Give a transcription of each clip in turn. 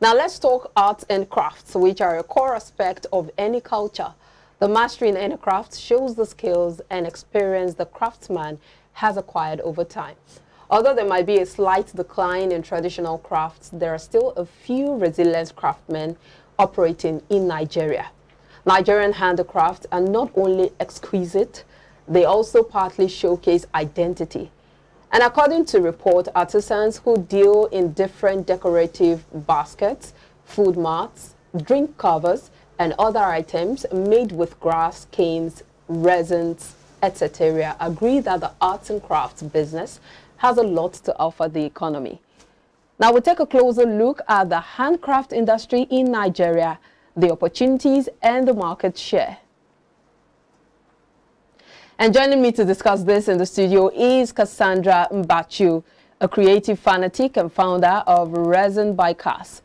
Now let's talk arts and crafts, which are a core aspect of any culture. The mastery in any craft shows the skills and experience the craftsman has acquired over time. Although there might be a slight decline in traditional crafts, there are still a few resilient craftsmen operating in Nigeria. Nigerian handicrafts are not only exquisite, they also partly showcase identity. And according to report, artisans who deal in different decorative baskets, food mats, drink covers, and other items made with grass, canes, resins, etc. agree that the arts and crafts business has a lot to offer the economy. Now we'll take a closer look at the handcraft industry in Nigeria, the opportunities and the market share. And joining me to discuss this in the studio is Cassandra Mbachu, a creative fanatic and founder of Resin by Cass.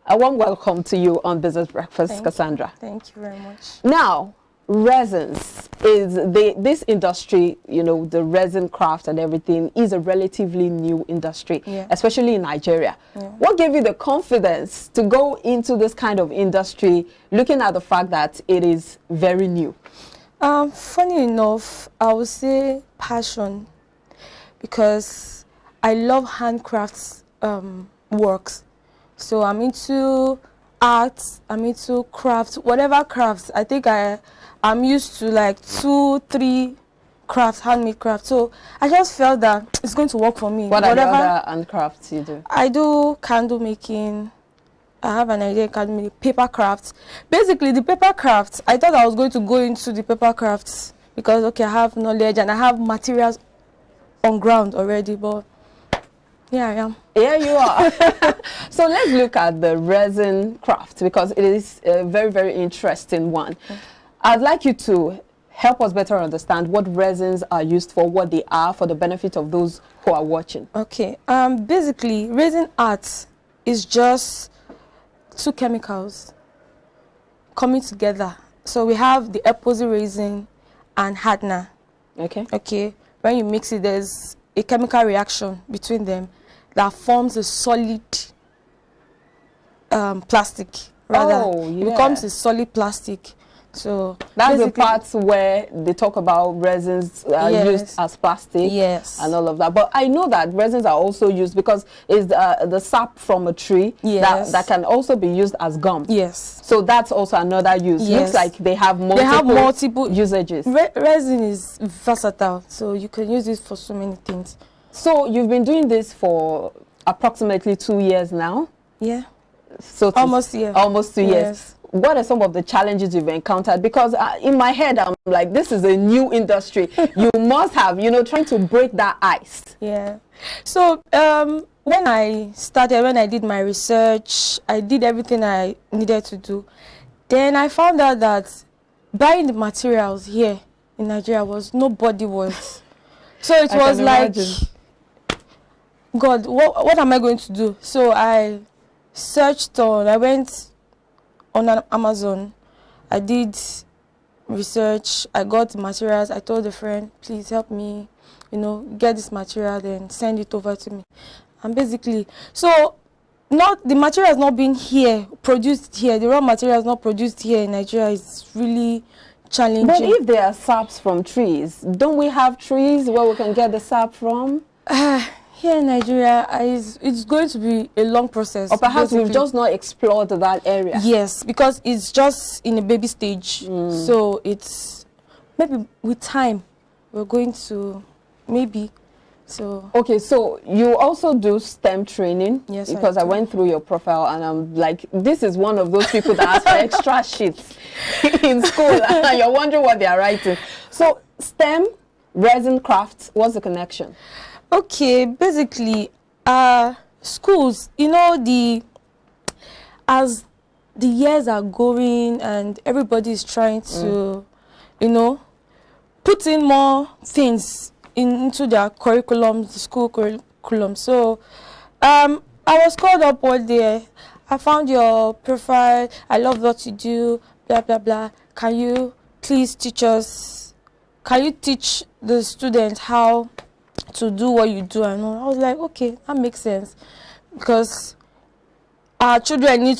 A warm welcome to you on Business Breakfast, Cassandra. Thank you very much. Now, resins is this industry, you know, the resin craft and everything is a relatively new industry, especially in Nigeria. What gave you the confidence to go into this kind of industry, looking at the fact that it is very new? Funny enough, I would say passion, because I love handcrafts works. So I'm into art, I'm into crafts, whatever crafts. I think I'm used to like 2-3 crafts, handmade crafts. So I just felt that it's going to work for me. What are the other handcrafts you do? I do candle making. I have an Nigerian Economy, paper crafts. Basically, the paper crafts, I thought I was going to go into the paper crafts because, okay, I have knowledge and I have materials on ground already, but here I am. Here you are. So let's look at the resin craft because it is a very, very interesting one. I'd like you to help us better understand what resins are used for, what they are, for the benefit of those who are watching. Okay. Basically, resin art is just 2 chemicals coming together. So we have the epoxy resin and hardener. Okay. When you mix it, there's a chemical reaction between them that forms a solid plastic. It becomes a solid plastic. So that's the parts where they talk about resins used as plastic and all of that. But I know that resins are also used because it's the sap from a tree that can also be used as gum. So that's also another use. Looks like they have multiple usages. Resin is versatile, so you can use it for so many things. So you've been doing this for approximately 2 years now? Yeah. So almost 2 years. What are some of the challenges you've encountered? Because in my head, I'm like, this is a new industry. You must have, you know, trying to break that ice. Yeah. So when I did my research, I did everything I needed to do. Then I found out that buying the materials here in Nigeria nobody was. So it was like, God, what am I going to do? So I went on Amazon. I did research. I got the materials. I told a friend, please help me, you know, get this material and send it over to me. And basically, so the material is not being produced here. The raw material is not produced here in Nigeria. It's really challenging. But if there are saps from trees, don't we have trees where we can get the sap from? Here in Nigeria, it's going to be a long process. Or perhaps we've just not explored that area. Yes, because it's just in a baby stage. So it's maybe with time, we're going to so. Okay, so you also do STEM training? Yes, because I went through your profile and I'm like, this is one of those people that ask for extra sheets in school and you're wondering what they are writing. So STEM, resin crafts, what's the connection? Okay, basically, schools, you know, as the years are going and everybody is trying to, you know, put in more things into their curriculum, the school curriculum. So, I was called up one day. I found your profile. I love what you do, blah, blah, blah. Can you please teach us? Can you teach the students how to do what you do? And I was like, okay, that makes sense, because our children need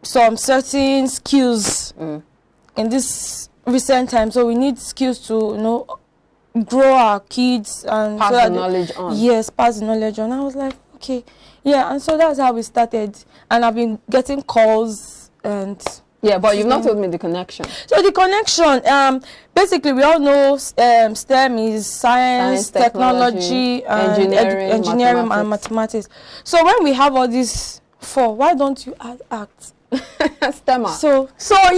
some certain skills in this recent time. So we need skills to, you know, grow our kids and pass so the knowledge on. Yes, pass the knowledge on. I was like, okay, yeah, and so that's how we started. And I've been getting calls and. Yeah, but you've not told me the connection. So the connection, basically, we all know STEM is science, technology, and engineering and mathematics. So when we have all these four, why don't you add art? STEMmer. So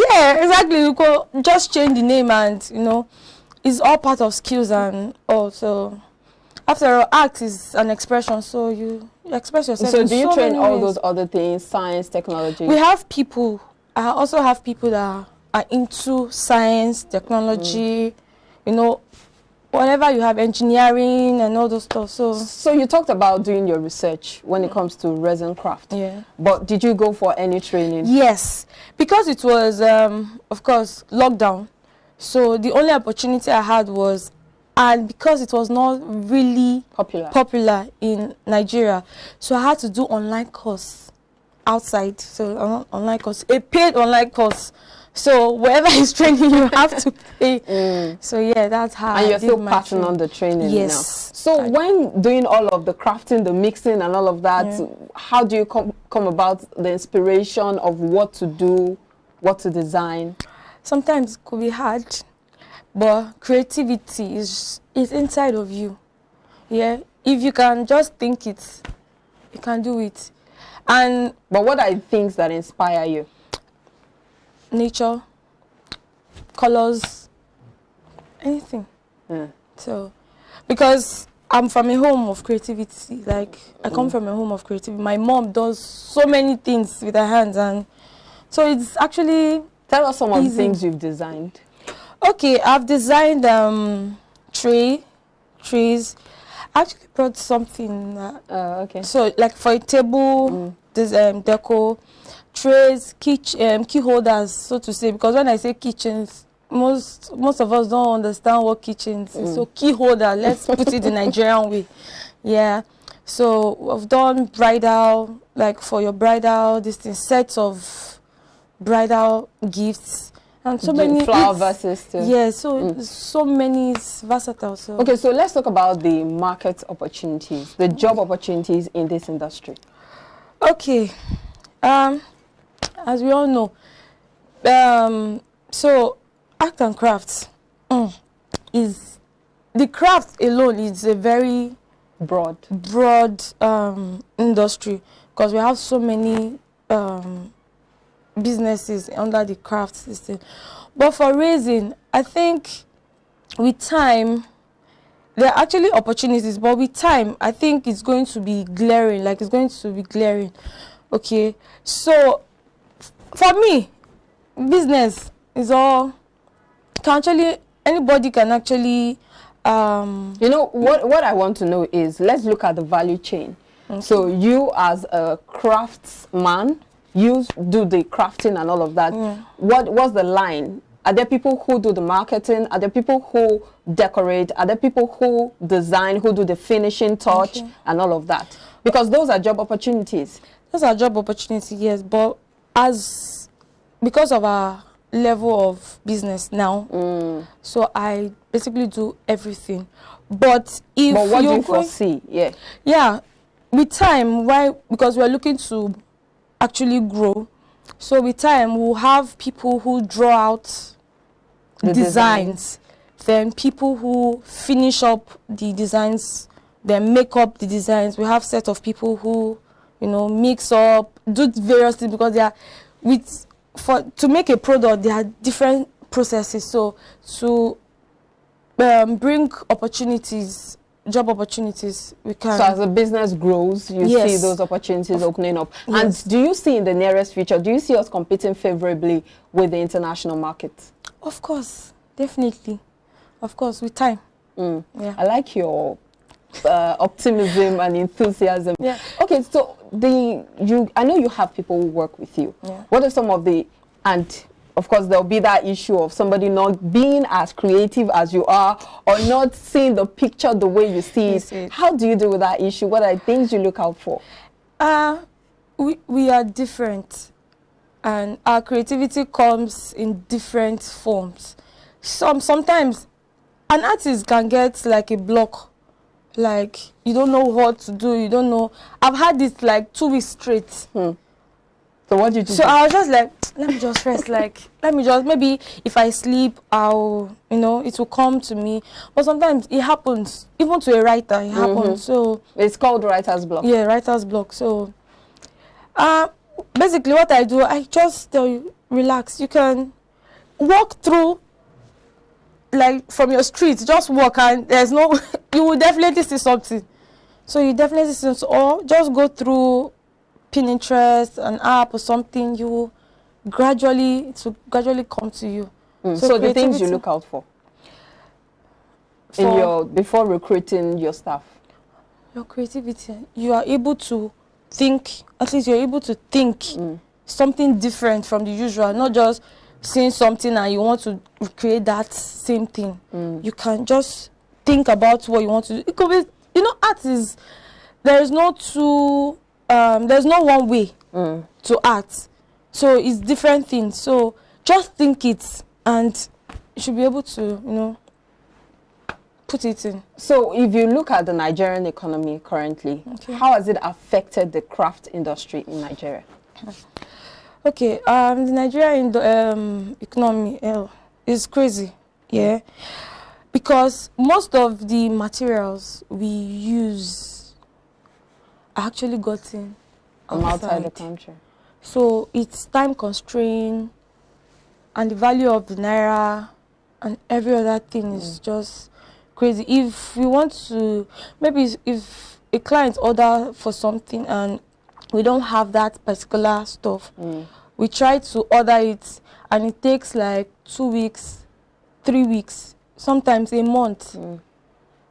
yeah, exactly. You could just change the name, and you know, it's all part of skills and also. After all, art is an expression, so you express yourself. So do you train all those other things, science, technology? We have people. I also have people that are into science, technology, you know, whatever you have, engineering and all those stuff. So you talked about doing your research when it comes to resin craft. Yeah. But did you go for any training? Yes, because it was, of course, lockdown. So the only opportunity I had was, and because it was not really popular in Nigeria, so I had to do online course. Outside, so online course, a paid online course. So wherever is training, you have to pay. So yeah, that's how. And you're still passing on the training now. So when doing all of the crafting, the mixing, and all of that, how do you come about the inspiration of what to do, what to design? Sometimes it could be hard, but creativity is inside of you. Yeah, if you can just think it, you can do it. But what are the things that inspire you? Nature, colors, anything. So, because I'm from a home of creativity, like I come from a home of creativity. My mom does so many things with her hands, and so it's actually tell us some of the things you've designed. Okay, I've designed trees. I actually brought something. Okay. So like for a table, this deco, trays, key holders, so to say. Because when I say kitchens, most of us don't understand what kitchens is. So key holder, let's put it the Nigerian way. Yeah. So I've done bridal, like for your bridal, sets of bridal gifts. And so many flower vases too. Yeah, so many, it's versatile. So okay, so let's talk about the market opportunities, the job opportunities in this industry. Okay, as we all know, so art and crafts is the craft alone is a very broad industry, because we have so many businesses under the craft system. But for resin, I think with time, there are actually opportunities, but with time, I think it's going to be glaring, Okay, so for me, business is all, anybody can actually, you know, what I want to know is, let's look at the value chain. Okay. So you as a craftsman, you do the crafting and all of that. What's the line? Are there people who do the marketing? Are there people who decorate? Are there people who design, who do the finishing touch and all of that? Because those are job opportunities. Those are job opportunities, yes. But because of our level of business now, so I basically do everything. But what do you foresee? Yeah, with time, why? Because we're looking to actually grow. So with time, we'll have people who draw out the designs, then people who finish up the designs, then make up the designs. We have set of people who, you know, mix up, do various things, because they are to make a product, there are different processes. So to bring opportunities, job opportunities, we can. So as the business grows, you see those opportunities opening up. And do you see in the nearest future, do you see us competing favorably with the international market? Of course, definitely. Of course, with time. Yeah. I like your optimism and enthusiasm. Yeah. Okay, so I know you have people who work with you. Yeah. What are some of the, and of course there'll be that issue of somebody not being as creative as you are, or not seeing the picture the way you see it. How do you deal with that issue? What are things you look out for? we are different, and our creativity comes in different forms. Sometimes an artist can get like a block, like you don't know what to do, you don't know. I've had this like 2 weeks straight. So what did you do? So I was just like, let me just rest, like let me just, maybe if I sleep, I'll, you know, it will come to me. But sometimes it happens, even to a writer, it happens. So it's called writer's block. yeah, writer's block. So basically what I do, I just tell you, relax. You can walk through, like from your street, just walk, and there's no, you will definitely see something. So you definitely see something, or just go through Pinterest, an app or something, you will gradually come to you. So the things you look out for in your, before recruiting your staff? Your creativity, you are able to think, at least you're able to think something different from the usual, not just seeing something and you want to create that same thing. You can just think about what you want to do. It could be, you know, art is, there is no two, there's no one way to art. So it's different things. So just think it, and you should be able to, you know, put it in. So if you look at the Nigerian economy currently, how has it affected the craft industry in Nigeria? Okay, the Nigerian economy is crazy, yeah, because most of the materials we use are actually gotten outside the country. So it's time constrained, and the value of the naira and every other thing is just crazy. If we want to, maybe if a client order for something and we don't have that particular stuff, we try to order it, and it takes like 2 weeks, 3 weeks, sometimes a month.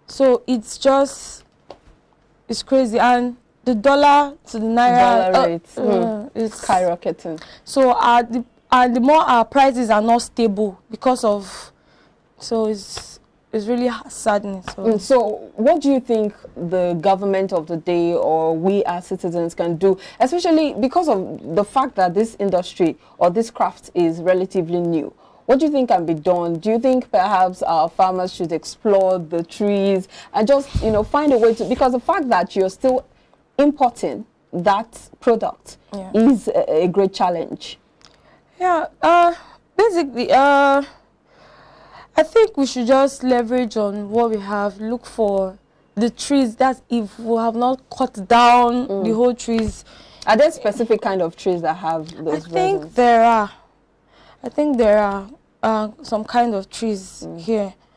So it's just, it's crazy. And the dollar to the naira rate it's skyrocketing. So the more our prices are not stable because of, so it's really saddening. So what do you think the government of the day or we as citizens can do, especially because of the fact that this industry or this craft is relatively new? What do you think can be done? Do you think perhaps our farmers should explore the trees and just, you know, find a way to, because the fact that you're still importing that product is a great challenge. Yeah, basically, I think we should just leverage on what we have, look for the trees. That if we have not cut down the whole trees. Are there specific kind of trees that have those resins? I think there are some kind of trees here.